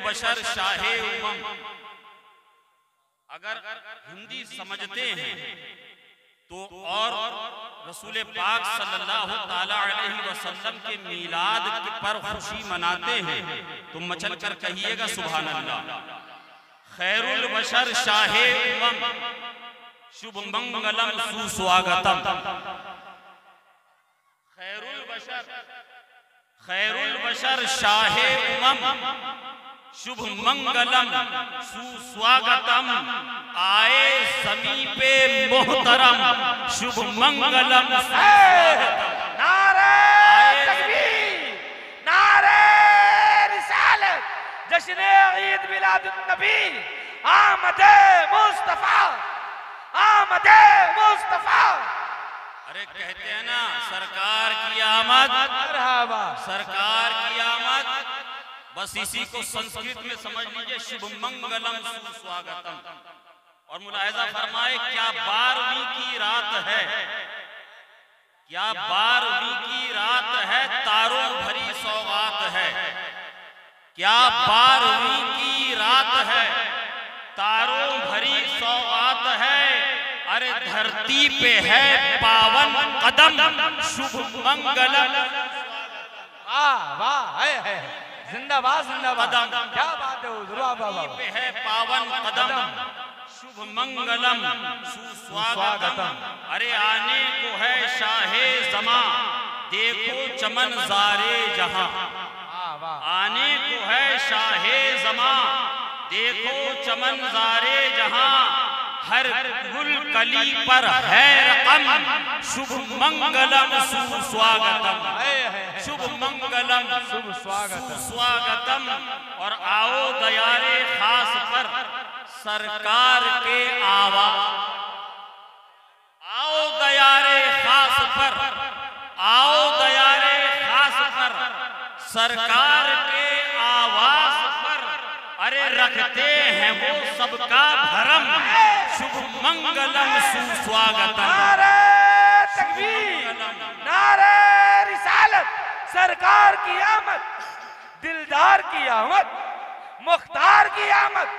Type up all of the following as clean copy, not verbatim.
बशर शाहे उमम। अगर हिंदी समझते हैं तो और रसूल पाक सल्लल्लाहु ताला अलैहि वसल्लम के मीलाद पर खुशी मनाते हैं तो मचल कर कहिएगा सुभान अल्लाह। खैरुल बशर शाहे उमम, शुभ मंगलम सुस्वागतम। खैरुल बशर शाहे उमम, शुभ मंगलम सुस्वागतम। आए समीपे मोहतरम, शुभ मंगलम सुस्वागतम। नारे तकबीर, नारे रिसालत, जश्न ईद मिलादुन नबी, आमदे मुस्तफा, आमदे मुस्तफा। अरे कहते हैं ना सरकार की आमद, मरहबा सरकार की आमद, बस इसी को संस्कृत में समझ लीजिए, शुभ मंगलम सुस्वागतम। और मुलाहिजा फरमाए क्या 12वीं की रात है, क्या 12वीं की रात है, तारों भरी सौगात है। क्या 12वीं की रात है, तारों भरी सौगात है। अरे धरती पे है पावन कदम, शुभ मंगलम। वाह वाह, है जिंदाबाद जिंदाबाद, क्या बात है हुजूर, बाबा पे है पावन कदम, शुभ मंगलम सुस्वागतम। अरे आने को है शाहे जमां, देखो चमन ज़ारे जहां। आने को है शाहे जमां, देखो चमन ज़ारे जहां। हर गुल कली पर है रकम, शुभ मंगलम सुस्वागतम। शुभ मंगलम सुस्वागतम। और आओ दयारे खास पर सरकार के आवाज, आओ दयारे खास पर, आओ दयारे खास पर सरकार के आवाज पर। अरे रखते हैं वो सबका भरम, शुभ मंगलम सुस्वागतम। नारे तकबीर, नारे रिसालत, सरकार की आमद, दिलदार की आमद, मुख्तार की आमद,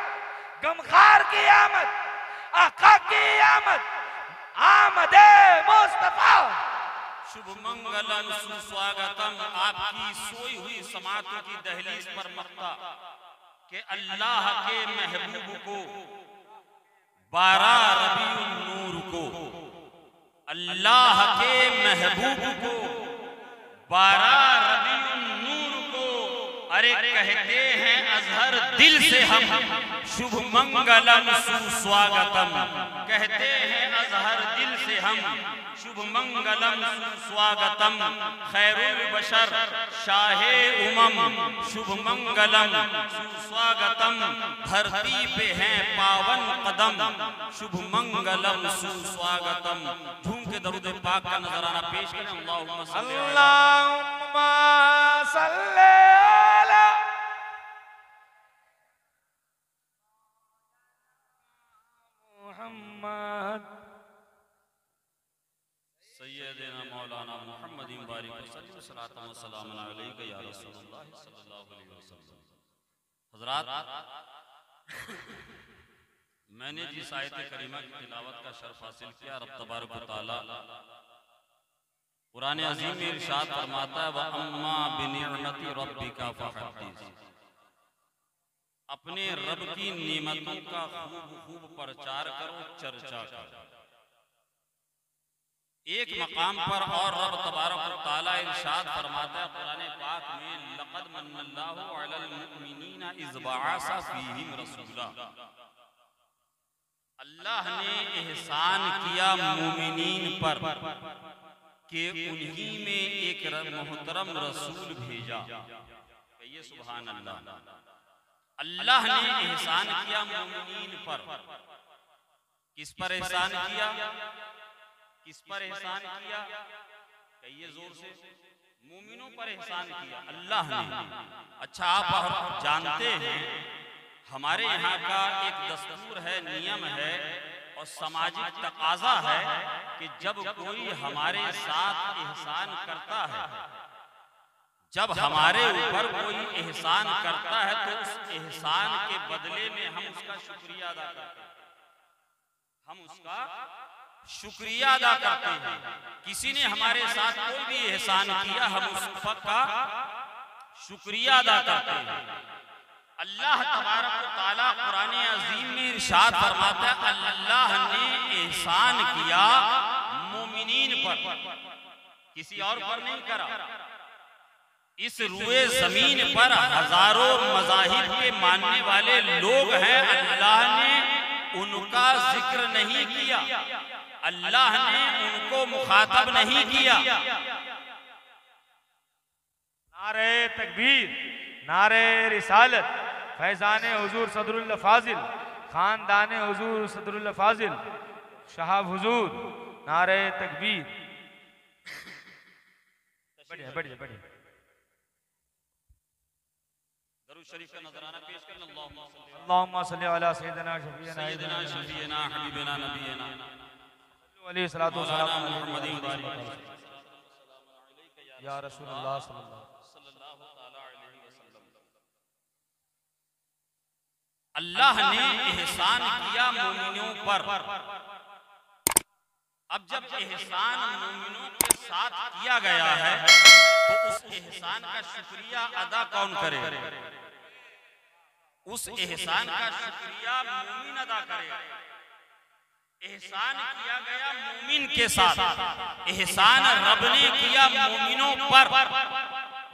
गमखार की आमद, आका की आमद, आमदे मुस्तफा। शुभ मंगलम सुस्वागतम। आपकी सोई हुई समातों की दहलीज पर मक्ता कि अल्लाह के महबूब को 12 रबीउन नूर को, अल्लाह के महबूब को 12 रबीउन नूर को। अरे कहते हैं अजहर दिल से हम, शुभ मंगलम सुस्वागतम। कहते हैं अजहर दिल से हम, शुभ मंगलम सुस्वागतम। खैरुल बशर शाहे उमम, शुभ मंगलम सुस्वागतम। धरती पे हैं पावन कदम, शुभ मंगलम सुस्वागतम। झूम के दरूद पाक का नजराना पेश करें। अल्लाहुम्मा सल्ली अला मुहम्मद सैयदना मौलाना मुहम्मद बारिक वसल्लम सल्लल्लाहु अलैहि या रसूलुल्लाह सल्लल्लाहु अलैहि वसल्लम। हज़रात, मैंने जिस आयत करीमा की तिलावत का शर्फ हासिल किया, रब तबारक व तआला कुरान अज़ीम में इरशाद फरमाता है, व अम्मा बिनिअमति रब्बिका फहद्दिस। अपने रब की नेमतों का खूब खूब प्रचार करो, चर्चा करो। एक मकाम पर और रब तबारक व तआला इरशाद फरमाता है कुरान पाक में, लक़द मन्नल्लाहु अलल मुमिनीना इज़ बअसा फ़ीहिम रसूला। अल्लाह ने एहसान किया मोमिनीन पर कि उन्हीं में एक मोहतरम रसूल भेजा। कहिए सुभान अल्लाह। अल्लाह ने एहसान किया मोमिनीन पर। किस पर एहसान किया? किस पर एहसान किया? कहिए जोर से। मोमिनों पर एहसान किया अल्लाह ने। अच्छा, आप जानते हैं हमारे यहाँ का एक दस्तूर है, नियम है और सामाजिक तकाजा है कि जब कोई हमारे साथ एहसान करता है, जब हमारे ऊपर कोई एहसान करता है तो उस एहसान के बदले में हम उसका शुक्रिया अदा करते हैं, हम उसका शुक्रिया अदा करते हैं। किसी ने हमारे साथ कोई भी एहसान किया, हम उसका शुक्रिया अदा करते हैं। अल्लाह तबारक व तआला कुरान अजीम में इरशाद फरमाता है, अल्लाह ने एहसान किया मोमिनीन पर, किसी और पर नहीं करा। इस रुए जमीन पर हजारों मज़ाहिब के मानने वाले लोग हैं, अल्लाह ने उनका जिक्र नहीं किया, अल्लाह ने उनको मुखातब नहीं किया। नारे तकबीर, नारे रिसालत, फैजान हुजूर सदरुल फाजिल, खानदान हुजूर सदरुल फाजिल, शाहब हुजूर, नारे तकबीर। बढ़िया बढ़िया बढ़िया। दरूद शरीफ का नजराना पेश करना। अल्लाहुम्मा सल्ली अला सय्यिदना सय्यिदना शफीना हबीबना नबीना अलैहि सलातो सलाम मुहम्मदिन या रसूलुल्लाह सल्लल्लाहु अलैहि वसल्लम। अल्लाह ने एहसान किया मोमिनों पर। अब जब एहसान मोमिनों के साथ किया गया है तो उस एहसान का शुक्रिया अदा कौन करे? उस एहसान का शुक्रिया मोमिन अदा करेगा। एहसान किया गया मोमिन के साथ, एहसान रब ने किया मोमिनों पर।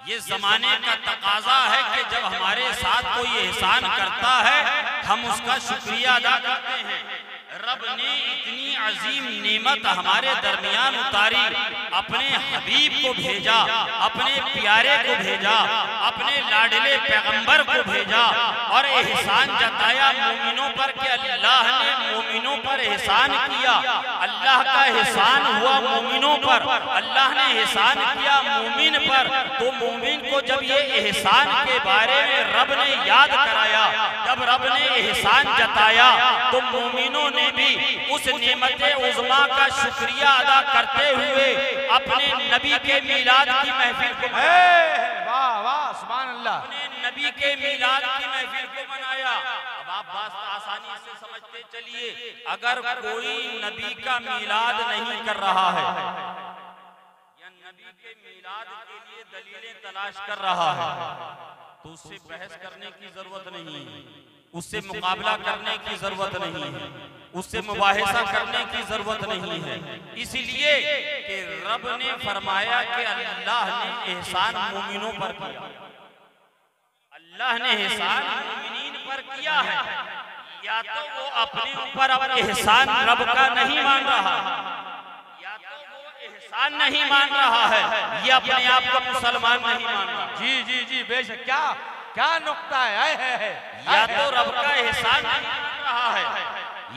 ये जमाने का तकाजा है कि जब हमारे साथ कोई एहसान करता है हम उसका शुक्रिया अदा करते हैं। रब ने इतनी अजीम नेमत हमारे दरमियान उतारी, अपने हबीब को भेजा, अपने प्यारे को भेजा, अपने लाडले पैगंबर को भेजा और एहसान जताया मोमिनों पर कि अल्लाह ने मोमिनों पर एहसान किया। अल्लाह का एहसान हुआ मोमिनों पर, अल्लाह ने एहसान किया मोमिन पर। तो मोमिन को जब ये एहसान के बारे में रब ने याद कराया, जब रब ने एहसान जताया तो मोमिनों ने भी उस नेमते उज़्मा का शुक्रिया अदा करते हुए अपने नबी के मीलाद की महफिल को वाह वाह सुभान अल्लाह, अपने नबी के मीलाद की महफिल को मनाया। अब आप बात आसानी से समझते चलिए, अगर कोई नबी का मीलाद नहीं कर रहा है या नबी के मीलाद के लिए दलीलें तलाश कर रहा है तो उससे बहस करने की जरूरत नहीं है, उससे मुकाबला करने की जरूरत नहीं है, उससे मुबाहिसा करने की जरूरत नहीं है। इसीलिए कि रब ने फरमाया कि अल्लाह ने एहसान मोमिनों पर किया, अल्लाह ने एहसान मोमिनीन पर किया है। या तो वो अपने ऊपर अब एहसान रब का नहीं मान रहा, या तो वो एहसान नहीं मान रहा है, ये अपने आप को मुसलमान नहीं मान रहा। जी जी जी बेशक, क्या क्या नुक्ता है। या तो रब का एहसान नहीं मान रहा है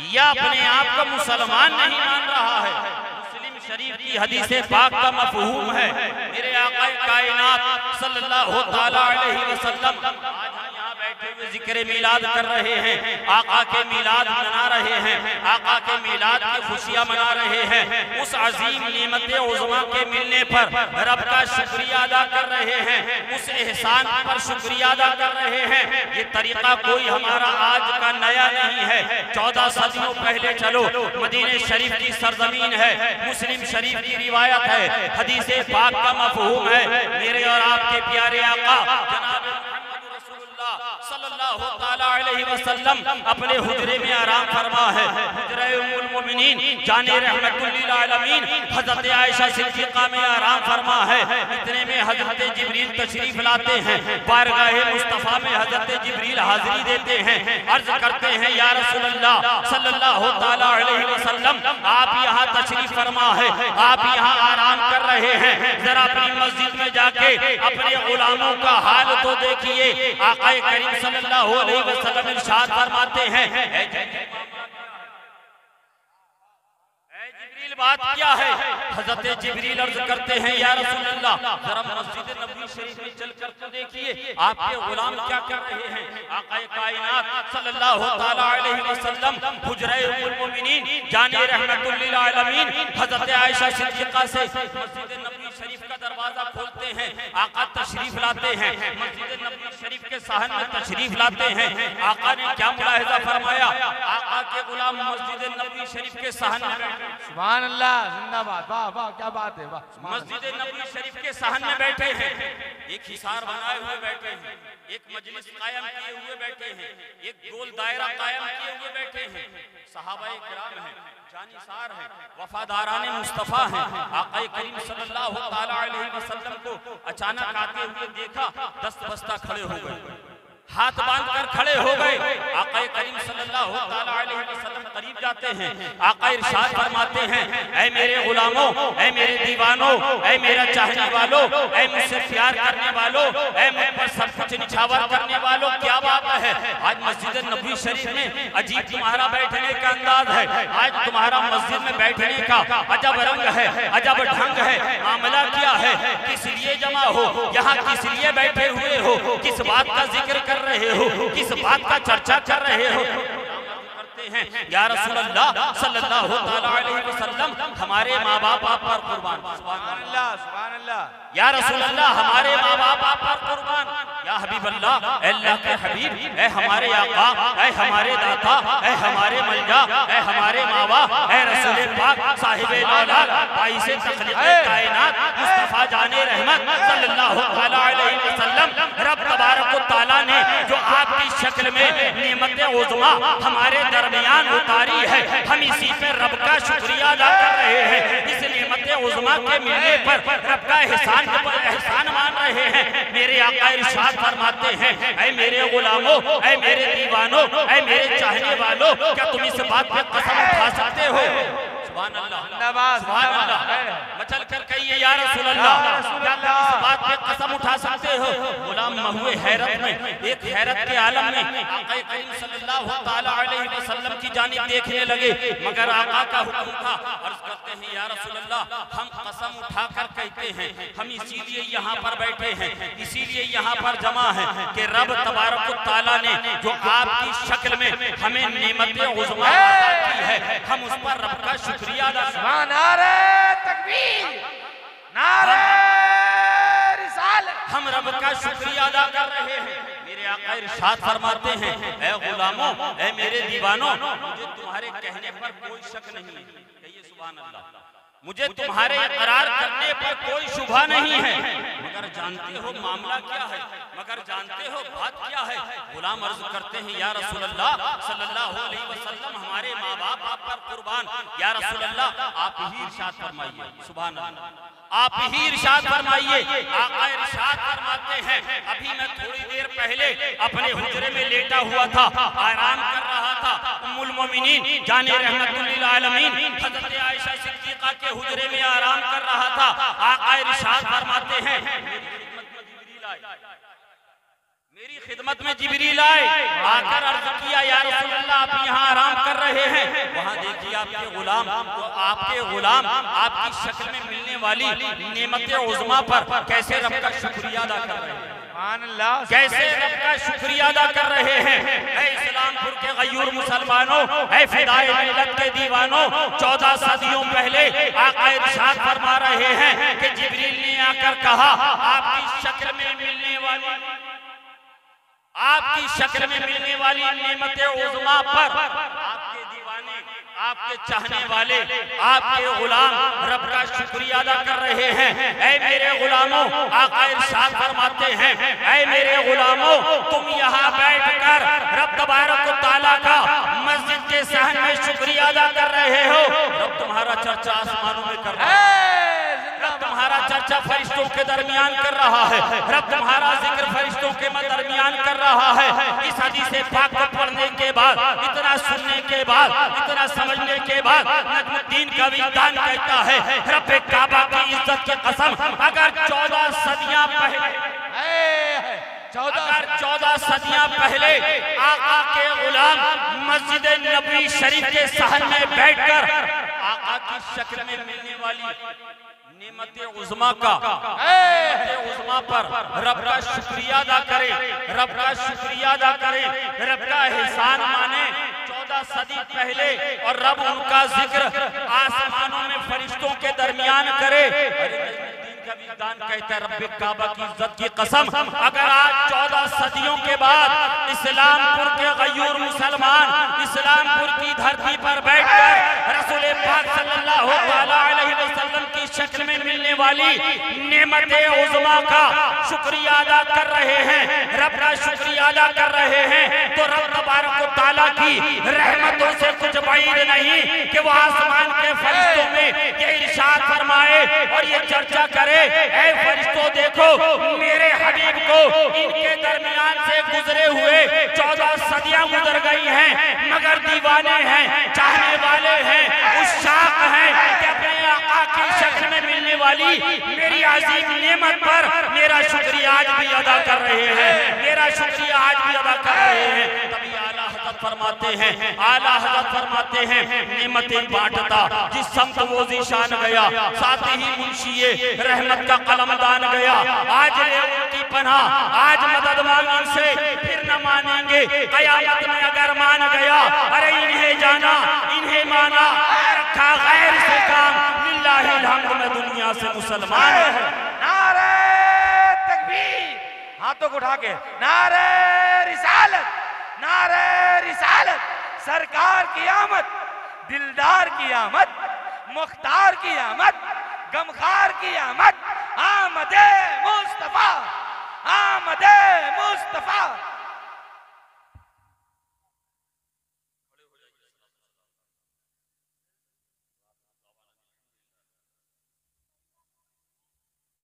या अपने आप को मुसलमान नहीं मान रहा है। मुस्लिम शरीफ की हदीस पाक का मफहूम है, मेरे आका कायनात सल्लल्लाहु तआला अलैहि वसल्लम आज हम यहाँ बैठे हुए जिक्र मिलाद कर रहे हैं, आका के मिलाद मना रहे हैं, आका के मिलाद की खुशियाँ मना रहे हैं। उस अजीम नेमत उज़्मा के मिलने पर रब का शुक्रिया अदा कर रहे हैं, उस एहसान पर शुक्रिया अदा कर रहे हैं। ये तरीका कोई हमारा आज का नया नहीं है, 14 सदियों पहले चलो, मदीने शरीफ की सरजमीन है, मुस्लिम शरीफ की रिवायत है, हदीस पाक का मफहूम है। मेरे और आपके प्यारे आका जनाब सल्लल्लाहु तआला अलैहि वसल्लम अपने हुजरे में आराम फरमा है। हुजरे उम्मुल मोमिनीन जाने रहमतुल लिल आलमीन हजरत आयशा सिद्दीका में आराम फरमा है। इतने में हजरत जिब्रील तशरीफ लाते हैं, बारगाहे मुस्तफा में हजरत जिब्रील हाजिरी देते हैं, अर्ज करते हैं या रसूल अल्लाह सल्लल्लाहु तआला अलैहि वसल्लम आप यहाँ तशरीफ फरमा है, आप यहाँ आराम कर रहे हैं, जरा अपनी मस्जिद में जाके अपने गुलामों का हाल तो देखिए। आका करीम सल्लल्लाहु अलैहि वसल्लम इरशाद फरमाते हैं, जिब्रील बात क्या है? हजरत जिब्रील अर्ज करते हैं या रसूल अल्लाह जरा मस्जिद नबवी शरीफ में चलकर तो देखिए आपके गुलाम क्या कर रहे हैं। आका कायनात सल्लल्लाहु तआला अलैहि वसल्लम हुजरे उम्मुल मोमिनीन जाने रहमतुल लिल आलमीन हजरत आयशा सिद्दीका से मस्जिद नबवी शरीफ का दरवाजा दरवाजा खोलते हैं, आका तशरीफ लाते हैं, मस्जिद नबवी शरीफ के साहन में तशरीफ लाते हैं। आका ने क्या मुलाहिजा फरमाया, आका के गुलाम मस्जिद नबवी शरीफ के साहन में बैठे। सुभान अल्लाह, जिंदाबाद, वाह वाह, क्या बात है, वाह। मस्जिद नबवी शरीफ के साहन में बैठे हैं, एक हिसार बनाए हुए बैठे हैं, एक मजलिस कायम किए हुए बैठे हैं, एक गोल दायरा कायम किए हुए बैठे हैं। सहाबाए किराम हैं, जानिसार हैं, वफादाराने मुस्तफा हैं। आका करीम सल्लल्लाहु ताला अलैहि वसल्लम को अचानक आते हुए देखा, दस्त बस्ता खड़े हो गए, हाथ बांधकर खड़े हो गए। आका करीम सल्लल्लाहु ताला अलैहि वसल्लम करीब जाते हैं, आका इरशाद फरमाते हैं, ऐ मेरे गुलामों, ऐ मेरे दीवानों, ऐ मेरा चाहने वालों, ऐ मुझसे प्यार करने वालों, ऐ मुझ पर सब कुछ निछावर करने वालों, क्या बात है। आज मस्जिद नबवी शरीफ में अजीब तुम्हारा बैठने का अंदाज है, आज तुम्हारा मस्जिद में बैठने का अजब रंग है, अजब ढंग है। मामला क्या है, किस लिए जमा हो, यहाँ किस लिए बैठे हुए हो, किस बात का जिक्र कर रहे हो, किस बात का चर्चा कर रहे हो। हैं या रसूल अल्लाह सल्लल्लाहु ताला अलैहि वसल्लम, हमारे माँ बाप आप पर कुर्बान। सुभान अल्लाह, सुभान अल्लाह। या रसूल अल्लाह, हमारे माँ बाप आप पर कुर्बान। या हबीब अल्लाह, अल्लाह के हबीब, ऐ हमारे आका, ऐ हमारे दाता, ऐ हमारे मलजा, ऐ हमारे मावा, ऐ रसूल पाक साहिबे औलाद बाइसे तखलीक कायनात मुस्तफा जाने रहमत सल्लल्लाहु ताला अलैहि वसल्लम, रब तबारक व तआला ने जो आपकी शक्ल में नेमत उज़्मा हमारे दरमियान उतारी है, हम इसी पे रब का शुक्रिया अदा कर रहे हैं। इस नेमत उज़्मा के मिलने पर रब का एहसान मान रहे हैं। मेरे आका इरशाद फरमाते हैं, ऐ मेरे गुलामों, ऐ मेरे दीवानों, ऐ मेरे चाहने वालों, क्या तुम इस बात पे कसम उठा सकते हो। सुभान अल्लाह, सुभान अल्लाह, मचल कर कहिए या रसूल अल्लाह, क्या तुम इस बात पे कसम उठा सकते हो। गुलाम महुए हैरत में, एक हैरत के आलम में आका करीम सल्लल्लाहु ताला अलैहि वसल्लम की जानिब देखने लगे, मगर आका का हुक्म था। अर्ज करते हैं या रसूल अल्लाह, हम कसम उठाकर कहते हैं, हम इसीलिए यहाँ पर बैठे हैं, इसीलिए यहाँ पर जमा है कि रब तबारक व तआला ने जो आपकी शक्ल में हमें नेमत उज़्मा अता की है, हम उस पर रब का शुक्रिया अदा करते हैं। नारे तकबीर, नारे रिसालत, हम रब का शुक्रिया अदा कर रहे हैं। मेरे आका इरशाद फरमाते हैं, ऐ गुलामों, ऐ मेरे दीवानों, मुझे तुम्हारे कहने पर कोई शक नहीं है। कहिए सुभान अल्लाह, मुझे तुम्हारे इकरार करने पर कोई शुबा नहीं है, मगर जानते हो मामला क्या है, मगर जानते हो बात क्या है। गुलाम अर्ज करते हैं या रसूल अल्लाह सल्लल्लाहु अलैहि वसल्लम, हमारे माँ बाप आप पर कुर्बान। या रसूल अल्लाह, आप ही इरशाद फरमाइए। सुभान अल्लाह, आप ही इरशाद फरमाइए। आका इरशाद फरमाते हैं, अभी मैं थोड़ी देर पहले अपने हुजरे में लेटा हुआ था, आराम कर रहा था। उम्मुल मोमिनीन जाने रहमतुल लिल आलमीन हज़रत आयशा सिद्दीक़ा के हुजरे में आराम कर रहा था। आका इरशाद फरमाते हैं, मेरी खिदमत में जिब्रील आए, आकर अर्ज किया या रसूल अल्लाह, आप यहाँ आराम कर रहे हैं। वहाँ देखिए आपके गुलाम आपकी शक्ल में मिलने वाली नेमत उज़्मा पर कैसे रब का शुक्रिया अदा कर रहे हैं, कैसे रब का शुक्रिया अदा कर रहे हैं। ऐ इस्लामपुर के गयूर मुसलमानों, ऐ फिदाए मिल्लत के दीवानों, 14 सदियों पहले आका इरशाद फरमा रहे हैं कि जिब्रील ने आकर कहा, आपकी शक्ल में मिलने वाली नेमत उज़्मा पर आपके दीवाने, आपके चाहने वाले, आपके गुलाम रब का शुक्रिया अदा कर रहे हैं। ऐ मेरे गुलामों, आका इरशाद फरमाते हैं, ऐ मेरे गुलामों, तुम यहाँ बैठकर रब तबारक व तआला का मस्जिद के सहन में शुक्रिया अदा कर रहे हो। रब तुम्हारा चर्चा आसमानों में कर रहा है, रब तुम्हारा चर्चा फरिश्तों के दरमियान कर रहा है, रब तुम्हारा जिक्र फरिश्तों के दरमियान कर रहा है। इस हदीस पाक को पढ़ने के बाद, इतना सुनने के बाद, इतना समझने के बाद, नजमुद्दीन का विद्वान कहता है, रब्बे काबा की इज्जत की कसम, अगर 14 सदियां पहले आका के गुलाम मस्जिद नबवी शरीफ के सहन में बैठकर आका की शक्ल में मिलने वाली नेमत उज़्मा पर रब का शुक्रिया अदा करे, रब का शुक्रिया अदा करे, रब का एहसान माने। 14 सदी पहले और रब उनका जिक्र आसमानों में फरिश्तों के दरमियान करे। कभी दान कहते हैं रब्बे काबा की इज्जत की कसम, अगर आज 14 सदियों के बाद इस्लामपुर के गयूर मुसलमान इस्लामपुर की धरती पर बैठकर रसूल पाक सल्लल्लाहु अलैहि वसल्लम की शक्ल में मिलने वाली नेमते उज़्मा का शुक्रिया अदा कर रहे हैं, रब का शुक्रिया अदा कर रहे हैं, तो रब तबारक व तआला की रहमतों से कुछ बाइर नहीं कि वो आसमान के फरिश्तों में ये इरशाद फरमाए और ये चर्चा करे, ऐ फरिश्तों देखो मेरे हबीब को इनके दरमियान से गुजरे हुए 14 सदियां गुजर गई हैं, मगर दीवाने हैं, चाहने वाले हैं, उशाक हैं कि अपने आका की शक्ल में मिलने वाली मेरी अजीम नेमत पर मेरा शुक्रिया आज भी अदा कर रहे हैं, मेरा शुक्रिया आज भी अदा कर रहे हैं। तभी आला हज़रत फरमाते हैं, आला हज़रत फरमाते हैं, नेमतें बांटता जिस समत वो ज़ीशान गया, साथ ही मुंशिए रहमत का कलमदान गया, आज ले उनकी पनाह, आज मदद मांग उनसे, फिर न मानेंगे कयामत में अगर मान गया, अरे इन्हें जाना इन्हें माना, रखा गैर से काम, लिल्लाहिल हम्द में दुनिया से मुसलमान है। नारे तकबीर, हाथों को उठा के नारे रिसालत, नारे रिसालत, सरकार की आमद, दिलदार की आमद, मुख्तार की आमद, गमखार की आमद, आमदे मुस्तफा, आमदे मुस्तफा।